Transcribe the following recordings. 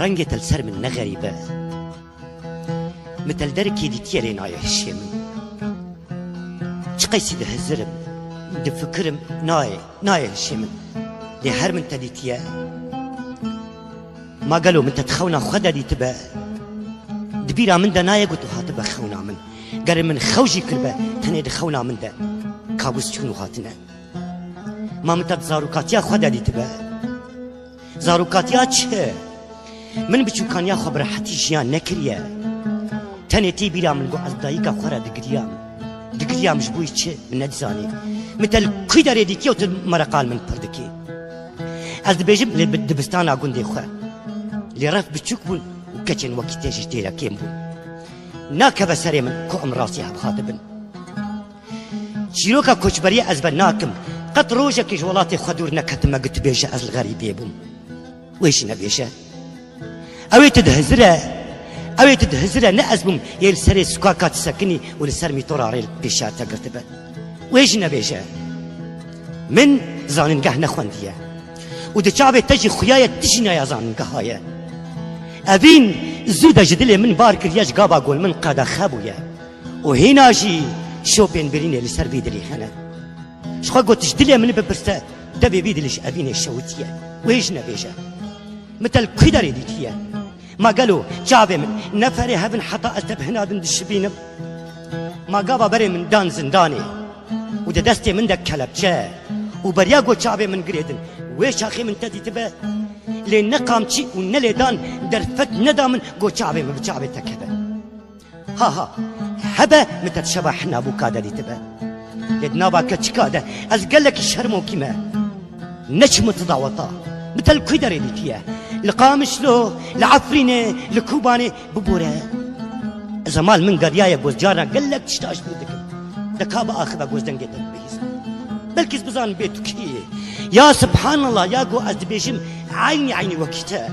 رنگت السر من نغريبة مثل دركي دي تيالي نايا هشيم شقيسي ده هزرم ده فكرم نايا هشيم دي هر من تدي تيا ما قالوا من تتخونا خدا دي تبا دبيرا من ده نايا قلتو هاتبا خونا من قال من خوجي كربا تني دخونا من ده كابوس شنو هاتنا ما متت زاروكاتيا خدا دي تبا زاروكاتيا چه من بچوکانیا خبر حتی جیان نکریه تنیتی بیرام من گو از دایگا خورا دگریام جبوی چه من ندزانی مثل کی داره دیکی و تل مرقال من پردکی از دبیجم لدبستان آگون دی خوا لرف بچوک بون و کچن وکی تیجش دیرا کیم بون ناکه بسری من کو امراسی هم خاطبن جیروکا کچبری از بناکم قط روژه که جوالات خدور نکتم اگت بیجه از الغریبی بون ویش نبیشه اوي تدهزره نأزبم يل سري سكاكات سكني ولسر ميتور عريل بيشاتا قرتبه ويش نبيشه من زاننگه نخونديه وده شعبه تجي خياية تجينا يا زاننگه هايه ابين زوده جدله من بارك رياج قابا قول من قادا خابويا وهنا جي شوبين بريني لسر بيدلي خنا شخوا قلت جدله من ببرسته دبي بيدلش ابين الشوتيه ويش نبيشه مثل كدري ديتيه ما قالوا جابي من نفري هبن حتى أستبهنا دند الشبينب ما قابا بري من دان زنداني وده دستي من دك كلب جاء وبرياقو جابي من قريدن ويش أخي من تدي تبا لين نقام شي ونلي دان درفت ندامن قو جابي من بجابي تكبا ها هبا متى تشبحنا أبو كادا دي تبا لدنابا كتشكادا أز قالك الشرمو كما نجم تضاوطا مثل كدري ديتيه لقامش له لعفرينه لكوبانه ببوره زمال من قريايه جوز جارنا قال لك تشتاش بودك دكابا اخذ جوز دنجت بيز بلكيز بزان بيتك يا سبحان الله يا جو ازبيشم عيني وقته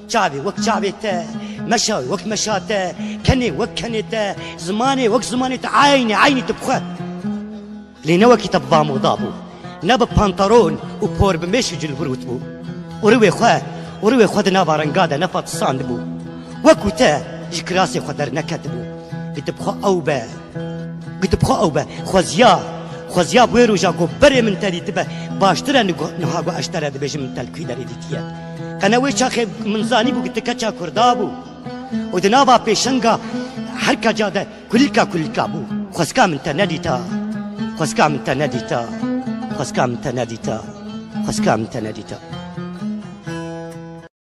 شعبي وقت شعبته مشاوي وقت مشاته كني وقت كنته زماني وقت زمانته عيني تبخه لينا وقت تبضام وضابو نب بانطرون وبور بمشي جلبروت بو وروي خود نابارنگاده نفط ساند بو وكوتا جكراسي خدر نكتبو قد بخو اوبا خوزيا بويرو جاكو بري من تالي تبا باشترا نهاغو اشترا دبيش من تالكوي داري ديتيا قناوي شاخي منزاني بو قد كاچا كردابو ودنابا بيشنگا حركا جاده كلكا بو خوزكا من تنديتا